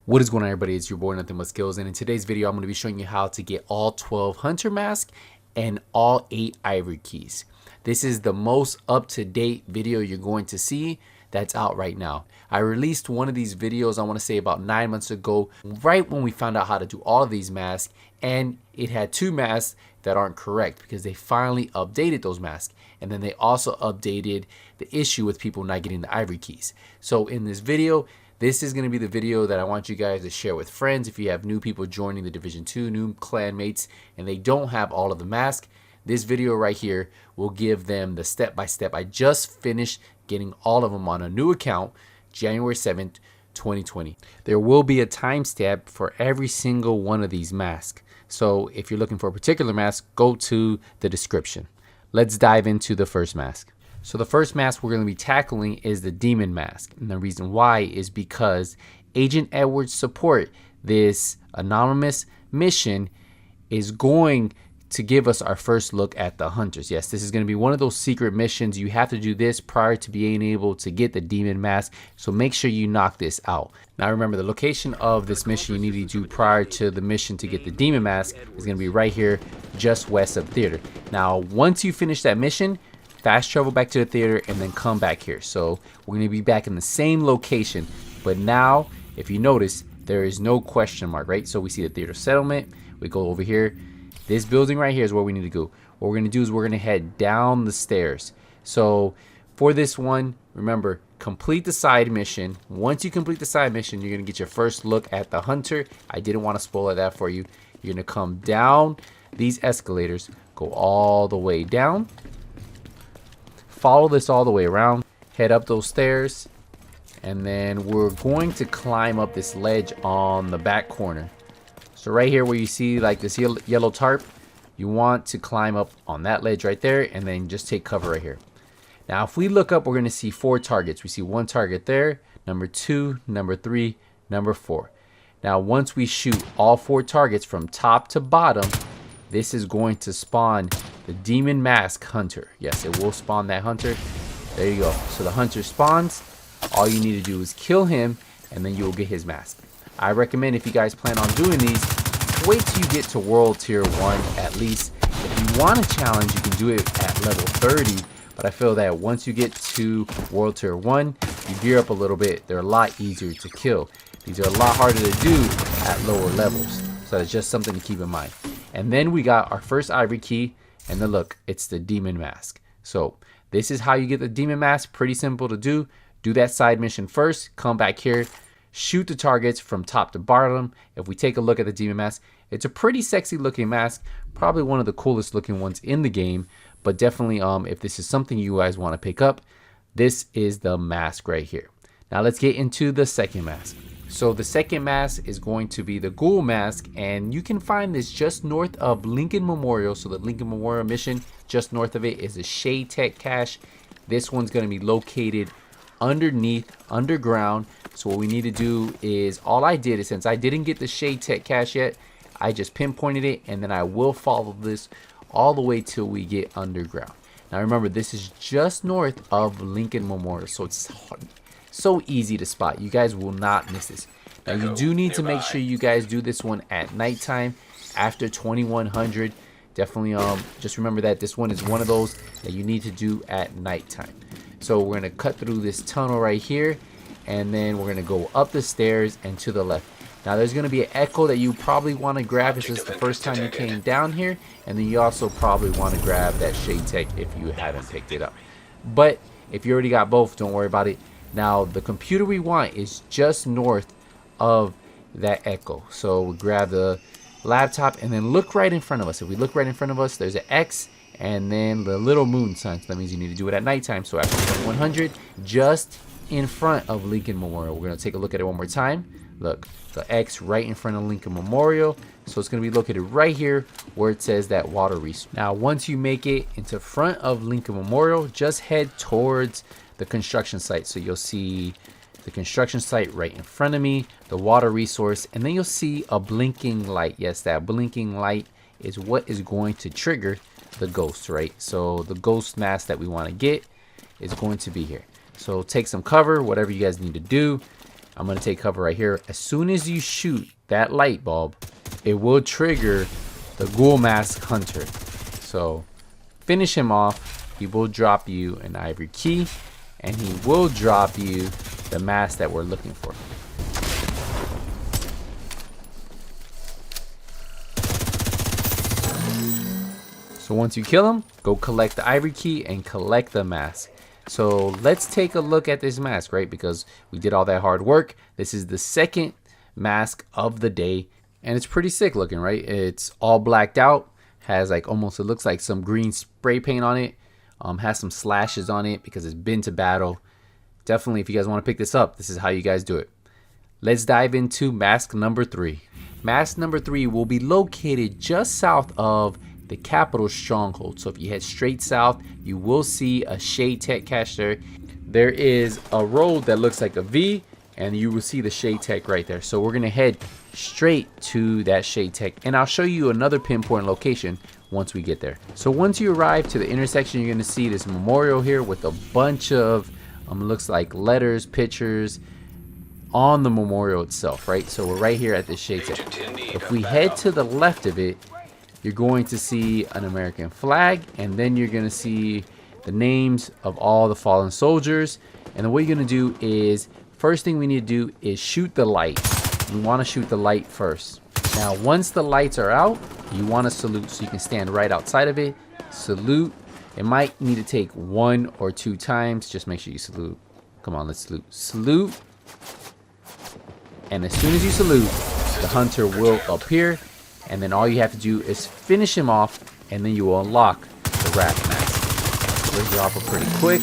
What is going on, everybody? It's your boy Nothing But Skills, and in today's video I'm going to be showing you how to get all 12 Hunter Masks and all 8 Ivory Keys. This is the most up-to-date video you're going to see that's out right now. I released one of these videos, I want to say about 9 months ago, right when we found out how to do all of these masks, and it had 2 masks that aren't correct because they finally updated those masks, and then they also updated the issue with people not getting the Ivory Keys. So in this video, this is going to be the video that I want you guys to share with friends. If you have new people joining the Division 2, new clan mates, and they don't have all of the masks, this video right here will give them the step-by-step. I just finished getting all of them on a new account, January 7th, 2020. There will be a timestamp for every single one of these masks. So if you're looking for a particular mask, go to the description. Let's dive into the first mask. So the first mask we're going to be tackling is the Demon Mask. And the reason why is because Agent Edwards' support, this anonymous mission, is going to give us our first look at the Hunters. Yes, this is going to be one of those secret missions. You have to do this prior to being able to get the Demon Mask. So make sure you knock this out. Now remember, the location of this mission you need to do prior to the mission to get the Demon Mask is going to be right here, just west of theater. Now, once you finish that mission, fast travel back to the theater and then come back here. So we're going to be back in the same location, but now if you notice, there is no question mark, right? So we see the theater settlement. We go over here. This building right here is where we need to go. What we're going to do is we're going to head down the stairs. So for this one, remember, complete the side mission. Once you complete the side mission, you're going to get your first look at the Hunter. I didn't want to spoil that for you. You're going to come down these escalators, go all the way down. Follow this all the way around, head up those stairs, and then we're going to climb up this ledge on the back corner. So right here where you see like this yellow tarp, you want to climb up on that ledge right there and then just take cover right here. Now if we look up, we're going to see 4 targets. We see 1 target there, number 2, number 3, number 4. Now once we shoot all 4 targets from top to bottom, this is going to spawn the Demon Mask Hunter. Yes, it will spawn that Hunter. There you go. So the Hunter spawns. All you need to do is kill him, and then you'll get his mask. I recommend, if you guys plan on doing these, wait till you get to World Tier 1 at least. If you want a challenge, you can do it at level 30. But I feel that once you get to World Tier 1, you gear up a little bit. They're a lot easier to kill. These are a lot harder to do at lower levels. So that's just something to keep in mind. And then we got our first Ivory Key. And then look, it's the Demon Mask. So this is how you get the Demon Mask. Pretty simple to do. Do that side mission first. Come back here. Shoot the targets from top to bottom. If we take a look at the Demon Mask, it's a pretty sexy looking mask. Probably one of the coolest looking ones in the game. But definitely, if this is something you guys want to pick up, this is the mask right here. Now let's get into the second mask. So the second mask is going to be the Ghoul Mask, and you can find this just north of Lincoln Memorial. So the Lincoln Memorial mission, just north of it, is a Shade Tech cache. This one's going to be located underground. So what we need to do is, all I did is, since I didn't get the Shade Tech cache yet, I just pinpointed it, and then I will follow this all the way till we get underground. Now remember, this is just north of Lincoln Memorial, so it's so easy to spot. You guys will not miss this. Now you do need to make sure you guys do this one at nighttime after 2100. Definitely just remember that this one is one of those that you need to do at nighttime. So we're going to cut through this tunnel right here, and then we're going to go up the stairs and to the left. Now there's going to be an echo that you probably want to grab. This is the first time you came down here, and then you also probably want to grab that Shade Tech if you haven't picked it up. But if you already got both, don't worry about it. Now the computer we want is just north of that echo. So we grab the laptop and then look right in front of us. If we look right in front of us, there's an X and then the little moon sign. So that means you need to do it at nighttime. So after 2100, just in front of Lincoln Memorial. We're going to take a look at it one more time. Look, the X right in front of Lincoln Memorial. So it's going to be located right here where it says that water resource. Now once you make it into front of Lincoln Memorial, just head towards the construction site. So you'll see the construction site right in front of me, the water resource, and then you'll see a blinking light. Yes, that blinking light is what is going to trigger the ghost, right? So the ghost mask that we want to get is going to be here. So take some cover, whatever you guys need to do. I'm going to take cover right here. As soon as you shoot that light bulb, it will trigger the Ghoul Mask Hunter. So finish him off. He will drop you an Ivory Key, and he will drop you the mask that we're looking for. So once you kill him, go collect the Ivory Key and collect the mask. So let's take a look at this mask, right? Because we did all that hard work. This is the second mask of the day, and it's pretty sick looking, right? It's all blacked out, has like almost, it looks like some green spray paint on it, has some slashes on it because it's been to battle. Definitely, if you guys want to pick this up, this is how you guys do it. Let's dive into mask number 3. Mask number 3 will be located just south of the capital stronghold. So if you head straight south, you will see a Shade Tech cache there. There is a road that looks like a V, and you will see the Shade Tech right there. So we're gonna head straight to that Shade Tech, and I'll show you another pinpoint location once we get there. So once you arrive to the intersection, you're gonna see this memorial here with a bunch of looks like letters, pictures on the memorial itself, right? So we're right here at the Shade Tech. If we head to the left of it, you're going to see an American flag, and then you're going to see the names of all the fallen soldiers. And then what you're going to do is, first thing we need to do is shoot the light. You want to shoot the light first. Now, once the lights are out, you want to salute. So you can stand right outside of it, salute. It might need to take 1 or 2 times. Just make sure you salute. Come on, let's salute. Salute. And as soon as you salute, the hunter will appear. And then all you have to do is finish him off, and then you will unlock the Wraith Mask. We'll drop it pretty quick.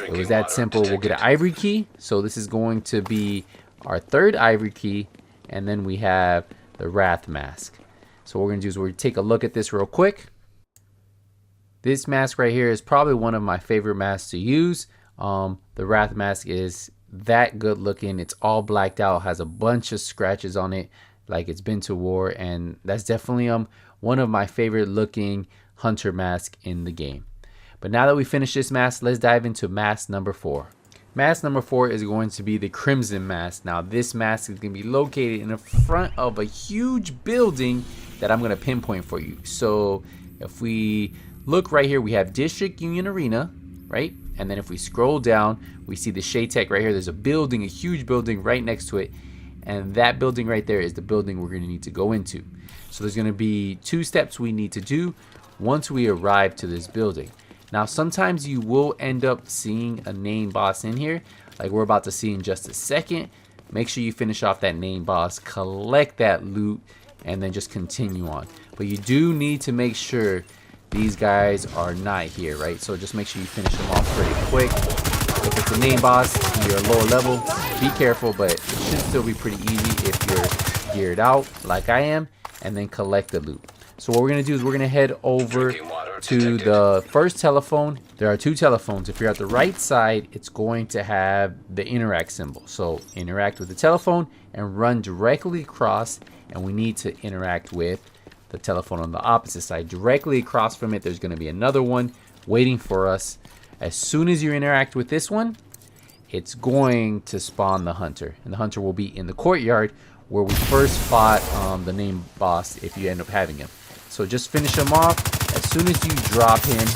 It was that simple. We'll get an Ivory Key. So this is going to be our 3rd Ivory Key, and then we have the Wraith Mask. So what we're going to do is we're going to take a look at this real quick. This mask right here is probably one of my favorite masks to use. The Wraith Mask is that good looking. It's all blacked out, has a bunch of scratches on it, like it's been to war, and that's definitely one of my favorite looking hunter mask in the game. But now that we finished this mask, let's dive into mask number 4. Mask number 4 is going to be the Crimson Mask. Now this mask is going to be located in the front of a huge building that I'm going to pinpoint for you. So if we look right here, we have District Union Arena, right? And then if we scroll down, we see the Shade Tech right here. There's a building, a huge building right next to it. And that building right there is the building we're going to need to go into. So there's going to be 2 steps we need to do once we arrive to this building. Now sometimes you will end up seeing a name boss in here, like we're about to see in just a second. Make sure you finish off that name boss, collect that loot, and then just continue on. But you do need to make sure these guys are not here, right? So just make sure you finish them off pretty quick. If it's a name boss and you're a lower level, be careful, but it should still be pretty easy if you're geared out like I am, and then collect the loot. So what we're going to do is we're going to head over to the first telephone. There are 2 telephones. If you're at the right side, it's going to have the interact symbol. So interact with the telephone and run directly across, and we need to interact with the telephone on the opposite side. Directly across from it, there's going to be another one waiting for us. As soon as you interact with this one, it's going to spawn the hunter, and the hunter will be in the courtyard where we first fought the name boss if you end up having him. So just finish him off. As soon as you drop him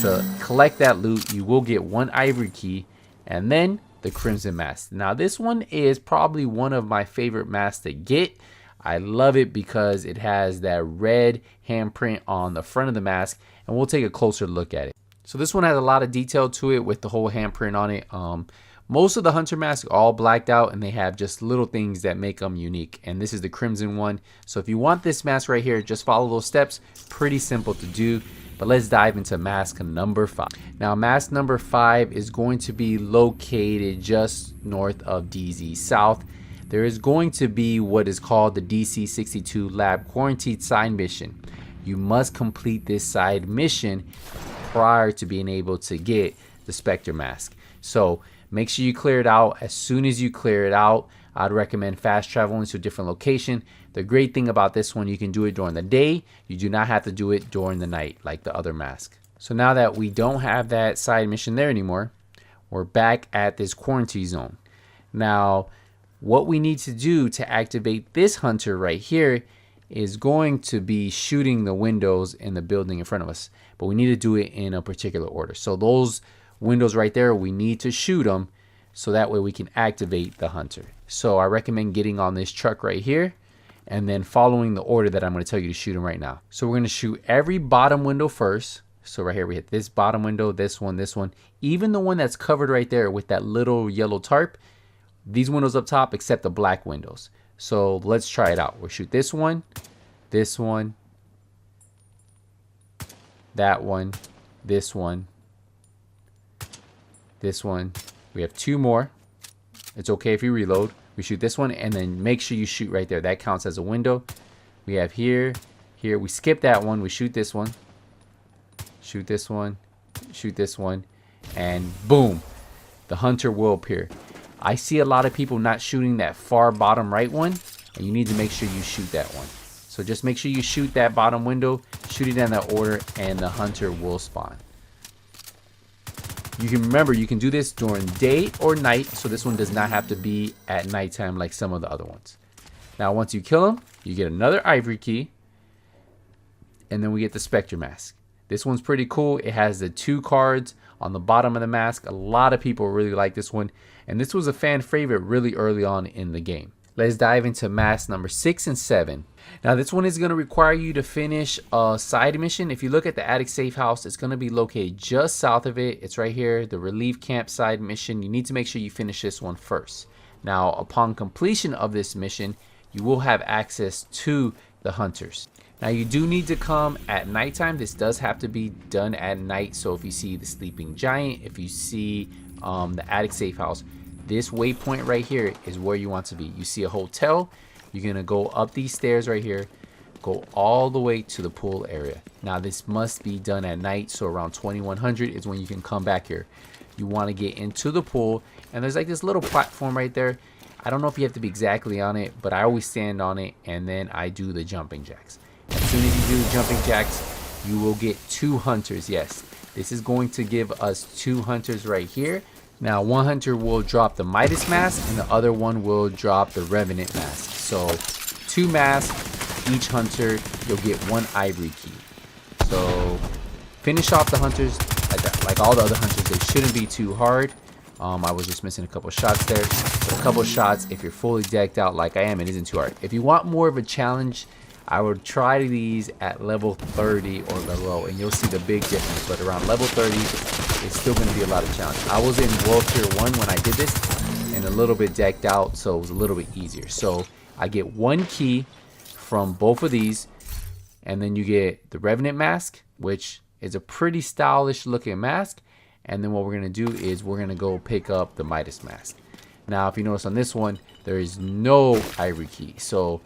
to collect that loot, you will get 1 Ivory Key and then the Crimson Mask. Now this one is probably one of my favorite masks to get. I love it because it has that red handprint on the front of the mask, and we'll take a closer look at it. So this one has a lot of detail to it with the whole handprint on it. Most of the hunter masks are all blacked out, and they have just little things that make them unique. And this is the crimson one. So if you want this mask right here, just follow those steps. Pretty simple to do. But let's dive into mask number 5. Now mask number 5 is going to be located just north of DZ South. There is going to be what is called the DC-62 Lab Quarantine Side Mission. You must complete this side mission prior to being able to get the Specter Mask. So make sure you clear it out. As soon as you clear it out, I'd recommend fast traveling to a different location. The great thing about this one, you can do it during the day. You do not have to do it during the night like the other mask. So now that we don't have that side mission there anymore, we're back at this quarantine zone. Now, what we need to do to activate this hunter right here is going to be shooting the windows in the building in front of us, but we need to do it in a particular order. So those windows right there, we need to shoot them so that way we can activate the hunter. So I recommend getting on this truck right here and then following the order that I'm going to tell you to shoot them right now. So we're going to shoot every bottom window first. So right here we hit this bottom window, this one, even the one that's covered right there with that little yellow tarp. These windows up top except the black windows. So let's try it out. We'll shoot this one, that one, this one. We have 2 more. It's okay if you reload. We shoot this one and then make sure you shoot right there. That counts as a window. We have here. We skip that one. We shoot this one. Shoot this one. Shoot this one. And boom. The hunter will appear. I see a lot of people not shooting that far bottom right one, and you need to make sure you shoot that one. So just make sure you shoot that bottom window, shoot it in that order, and the hunter will spawn. You can remember, you can do this during day or night, so this one does not have to be at nighttime like some of the other ones. Now, once you kill him, you get another Ivory Key, and then we get the Specter Mask. This one's pretty cool. It has the 2 cards on the bottom of the mask. A lot of people really like this one, and this was a fan favorite really early on in the game. Let's dive into mask number 6 and 7. Now this one is going to require you to finish a side mission. If you look at the attic safe house, it's going to be located just south of it. It's right here, the relief camp side mission. You need to make sure you finish this one first. Now upon completion of this mission, you will have access to the hunters. Now you do need to come at nighttime. This does have to be done at night. So if you see the sleeping giant, if you see the attic safe house, this waypoint right here is where you want to be. You see a hotel, you're gonna go up these stairs right here, go all the way to the pool area. Now this must be done at night, so around 2100 is when you can come back here. You want to get into the pool, and there's like this little platform right there. I don't know if you have to be exactly on it, but I always stand on it, and then I do the jumping jacks. As soon as you do the jumping jacks, you will get 2 hunters. Yes, this is going to give us 2 hunters right here. Now one hunter will drop the Midas mask and the other one will drop the Revenant mask. So 2 masks, each hunter, you'll get 1 Ivory Key. So finish off the hunters like all the other hunters. They shouldn't be too hard. I was just missing a couple shots there. But a couple shots, if you're fully decked out like I am, it isn't too hard. If you want more of a challenge, I would try these at level 30 or below, and you'll see the big difference. But around level 30, it's still going to be a lot of challenge. I was in World Tier 1 when I did this, and a little bit decked out, so it was a little bit easier. So I get 1 key from both of these, and then you get the Revenant Mask, which is a pretty stylish looking mask. And then what we're going to do is we're going to go pick up the Midas Mask. Now, if you notice on this one, there is no Ivory Key. So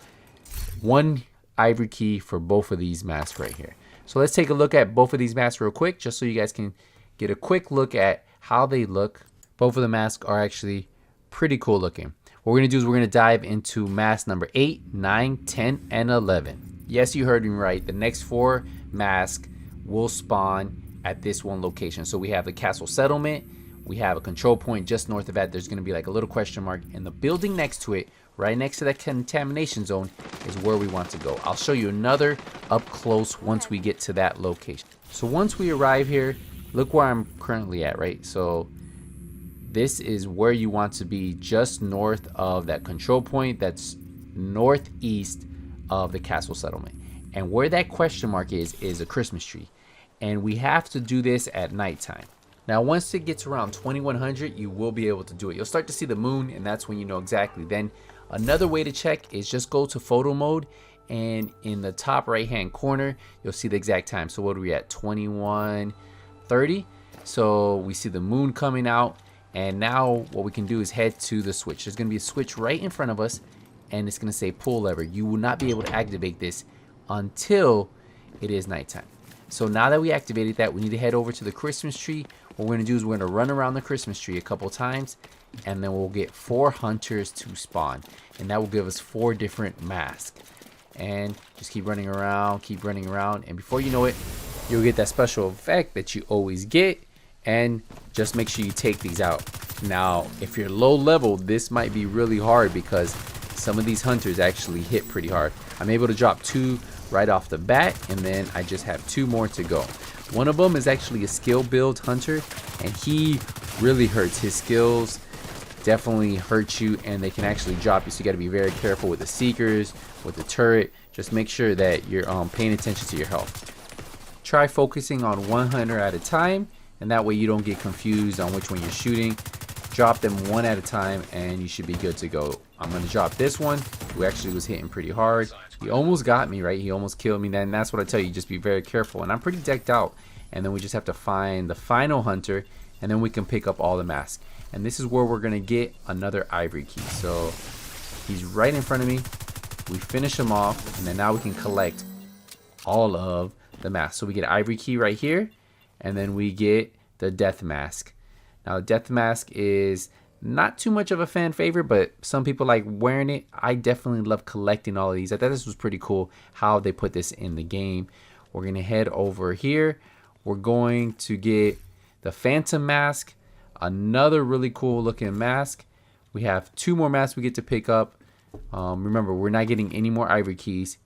1 Ivory Key for both of these masks right here. So let's take a look at both of these masks real quick, just so you guys can get a quick look at how they look. Both of the masks are actually pretty cool looking. What we're going to do is we're going to dive into mask number 8, 9, 10, and 11. Yes, you heard me right. The next 4 masks will spawn at this one location. So we have the castle settlement, we have a control point just north of that. There's going to be like a little question mark, and the building next to it, right next to that contamination zone, is where we want to go. I'll show you another up close once we get to that location. So once we arrive here, look where I'm currently at, right? So this is where you want to be, just north of that control point that's northeast of the castle settlement. And where that question mark is a Christmas tree. And we have to do this at nighttime. Now once it gets around 2100, you will be able to do it. You'll start to see the moon, and that's when you know exactly. Then another way to check is just go to photo mode, and in the top right hand corner you'll see the exact time. So what are we at? 21:30. So we see the moon coming out, and now what we can do is head to the switch. There's going to be a switch right in front of us, and it's going to say pull lever. You will not be able to activate this until it is nighttime. So now that we activated that, we need to head over to the Christmas tree. What we're going to do is we're going to run around the Christmas tree a couple times, and then we'll get 4 hunters to spawn, and that will give us 4 different masks. And just keep running around, and before you know it, you'll get that special effect that you always get. And just make sure you take these out Now, if you're low level, this might be really hard because some of these hunters actually hit pretty hard. I'm able to drop 2 right off the bat, and then I just have 2 more to go. One of them is actually a skill build hunter, and he really hurts. His skills definitely hurt you, and they can actually drop you, so you got to be very careful with the seekers, with the turret. Just make sure that you're paying attention to your health. Try focusing on one hunter at a time, and that way you don't get confused on which one you're shooting. Drop them one at a time and you should be good to go. I'm going to drop this one, who actually was hitting pretty hard. He almost got me, right? He almost killed me. Then that's what I tell you, just be very careful. And I'm pretty decked out. And then we just have to find the final hunter, and then we can pick up all the masks. And this is where we're going to get another Ivory Key. So he's right in front of me. We finish him off, and then now we can collect all of the masks. So we get Ivory Key right here, and then we get the Death Mask. Now, the Death Mask is not too much of a fan favorite, but some people like wearing it. I definitely love collecting all of these. I thought this was pretty cool how they put this in the game. We're going to head over here. We're going to get the Phantom Mask, another really cool looking mask. We have 2 more masks we get to pick up. Remember, we're not getting any more Ivory Keys.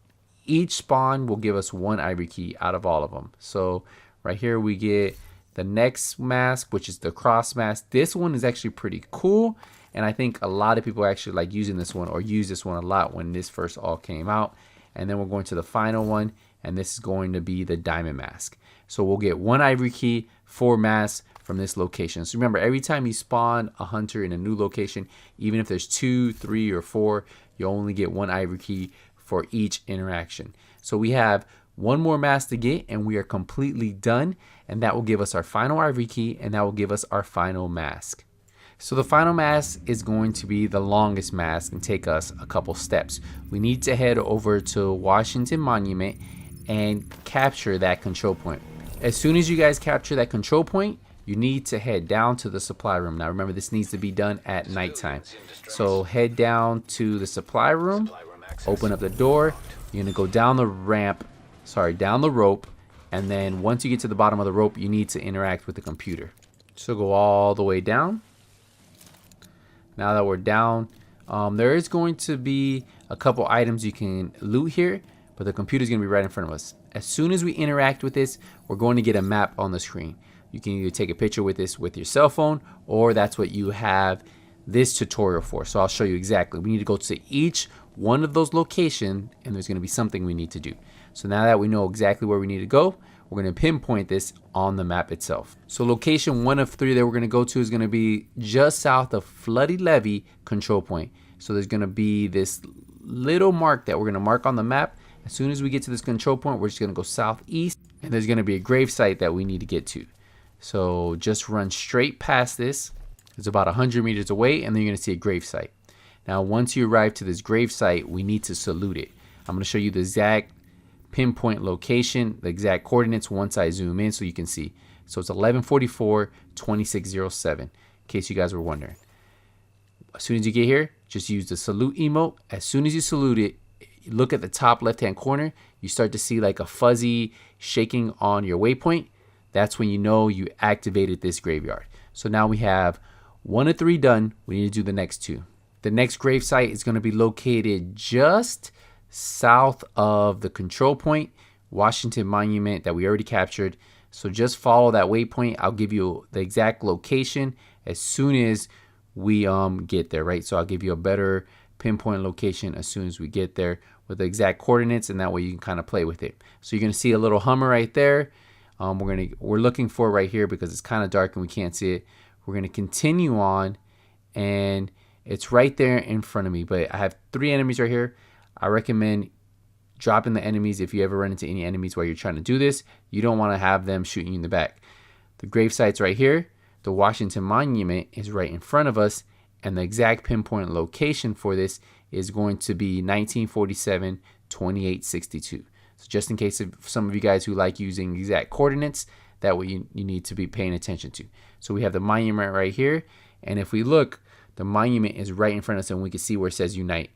Each spawn will give us 1 Ivory Key out of all of them. So right here we get the next mask, which is the Cross Mask. This one is actually pretty cool, and I think a lot of people actually like using this one, or use this one a lot when this first all came out. And then we're going to the final one, and this is going to be the Diamond Mask. So we'll get 1 Ivory Key, 4 masks from this location. So remember, every time you spawn a hunter in a new location, even if there's 2, 3, or 4, you only get 1 Ivory Key for each interaction. So we have 1 more mask to get, and we are completely done, and that will give us our final Ivory Key, and that will give us our final mask. So the final mask is going to be the longest mask and take us a couple steps. We need to head over to Washington Monument and capture that control point. As soon as you guys capture that control point, you need to head down to the supply room. Now remember, this needs to be done at nighttime. So head down to the supply room, open up the door, you're gonna go down the ramp, down the rope, and then once you get to the bottom of the rope, you need to interact with the computer. So go all the way down. Now that we're down, there is going to be a couple items you can loot here, but the computer is going to be right in front of us. As soon as we interact with this, we're going to get a map on the screen. You can either take a picture with this with your cell phone, or that's what you have this tutorial for. So I'll show you exactly. We need to go to each one of those locations, and there's going to be something we need to do. So now that we know exactly where we need to go, we're going to pinpoint this on the map itself. So location 1 of 3 that we're going to go to is going to be just south of Floody Levee control point. So there's going to be this little mark that we're going to mark on the map. As soon as we get to this control point, we're just going to go southeast, and there's going to be a grave site that we need to get to. So just run straight past this. It's about 100 meters away, and then you're going to see a grave site. Now, once you arrive to this grave site, we need to salute it. I'm going to show you the exact pinpoint location, the exact coordinates once I zoom in so you can see. So it's 1144 2607, in case you guys were wondering. As soon as you get here, just use the salute emote. As soon as you salute it, look at the top left-hand corner. You start to see like a fuzzy shaking on your waypoint. That's when you know you activated this graveyard. So now we have 1 of 3 done. We need to do the next 2. The next grave site is going to be located just south of the control point, Washington Monument, that we already captured. So just follow that waypoint. I'll give you the exact location as soon as we get there, right? So I'll give you a better pinpoint location as soon as we get there with the exact coordinates, and that way you can kind of play with it. So you're going to see a little Hummer right there. We're looking for it right here because it's kind of dark and we can't see it. We're going to continue on, and it's right there in front of me, but I have 3 enemies right here. I recommend dropping the enemies if you ever run into any enemies while you're trying to do this. You don't want to have them shooting you in the back. The grave site's right here. The Washington Monument is right in front of us, and the exact pinpoint location for this is going to be 1947 2862. So just in case of some of you guys who like using exact coordinates, that way you need to be paying attention to. So we have the monument right here, and if we look, the monument is right in front of us, and we can see where it says unite.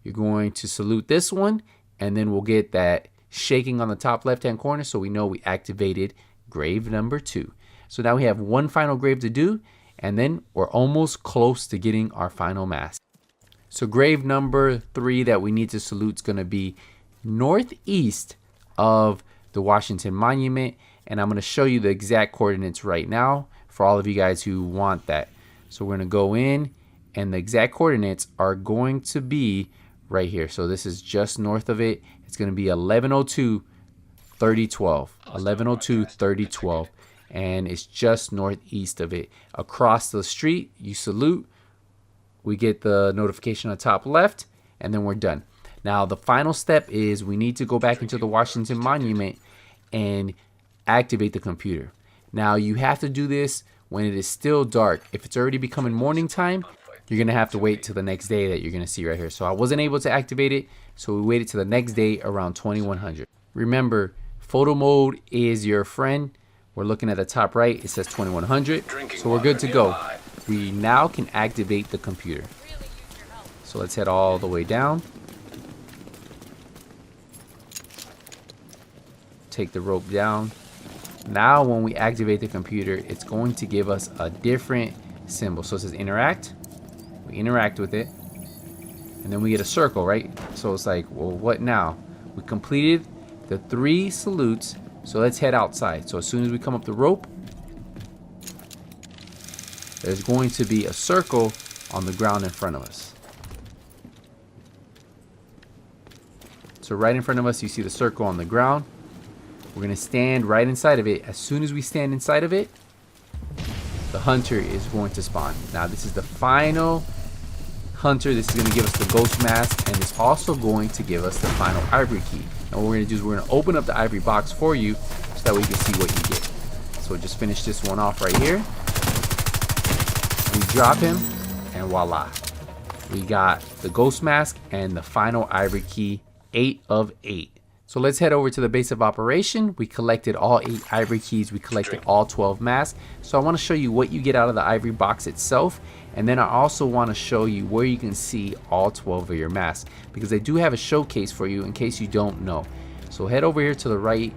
You're going to salute this one, and then we'll get that shaking on the top left-hand corner, so we know we activated grave number 2. So now we have 1 final grave to do, and then we're almost close to getting our final mask. So grave number 3 that we need to salute is going to be northeast of the Washington Monument, and I'm going to show you the exact coordinates right now for all of you guys who want that. So we're going to go in, and the exact coordinates are going to be right here. So this is just north of it. It's going to be 1102 3012, 1102 3012, and it's just northeast of it. Across the street, you salute, we get the notification on the top left, and then we're done. Now the final step is we need to go back into the Washington Monument and activate the computer. Now you have to do this when it is still dark. If it's already becoming morning time, you're gonna have to wait till the next day that you're gonna see right here. So I wasn't able to activate it, so we waited till the next day around 2100. Remember, photo mode is your friend. We're looking at the top right, it says 2100, so we're good to go. We now can activate the computer. So let's head all the way down. Take the rope down. Now when we activate the computer, it's going to give us a different symbol. So it says interact. We interact with it, and then we get a circle, right? So it's like, well, what now? We completed the 3 salutes, so let's head outside. So as soon as we come up the rope, there's going to be a circle on the ground in front of us. So right in front of us, you see the circle on the ground. We're gonna stand right inside of it. As soon as we stand inside of it, the hunter is going to spawn. Now this is the final hunter. This is going to give us the Ghost Mask, and it's also going to give us the final Ivory Key. And what we're going to do is we're going to open up the Ivory box for you so that way you can see what you get. So just finish this one off right here. We drop him, and voila. We got the Ghost Mask and the final Ivory Key, 8 of 8. So let's head over to the base of operation. We collected all 8 Ivory Keys. We collected all 12 masks. So I want to show you what you get out of the Ivory box itself. And then I also want to show you where you can see all 12 of your masks, because I do have a showcase for you in case you don't know. So head over here to the right.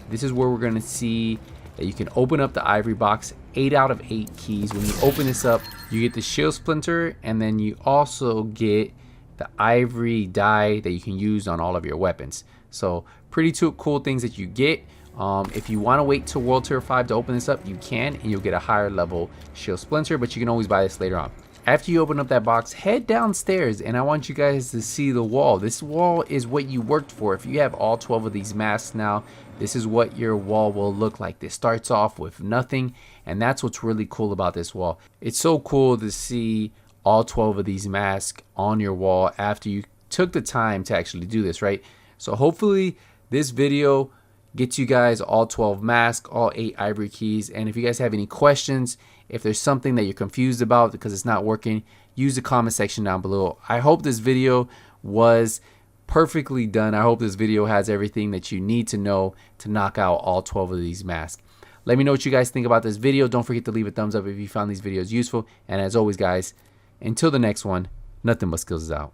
This is where we're going to see that you can open up the Ivory box, 8 out of 8 keys. When you open this up, you get the shield splinter, and then you also get the ivory dye that you can use on all of your weapons. So pretty two cool things that you get. If you want to wait till World Tier 5 to open this up, you can, and you'll get a higher level shield splinter, but you can always buy this later on. After you open up that box, head downstairs, and I want you guys to see the wall. This wall is what you worked for. If you have all 12 of these masks now, this is what your wall will look like. This starts off with nothing, and that's what's really cool about this wall. It's so cool to see all 12 of these masks on your wall after you took the time to actually do this, right? So hopefully this video gets you guys all 12 masks, all 8 Ivory Keys. And if you guys have any questions, if there's something that you're confused about because it's not working, use the comment section down below. I hope this video was perfectly done. I hope this video has everything that you need to know to knock out all 12 of these masks. Let me know what you guys think about this video. Don't forget to leave a thumbs up if you found these videos useful. And as always, guys, until the next one, nothing but skills is out.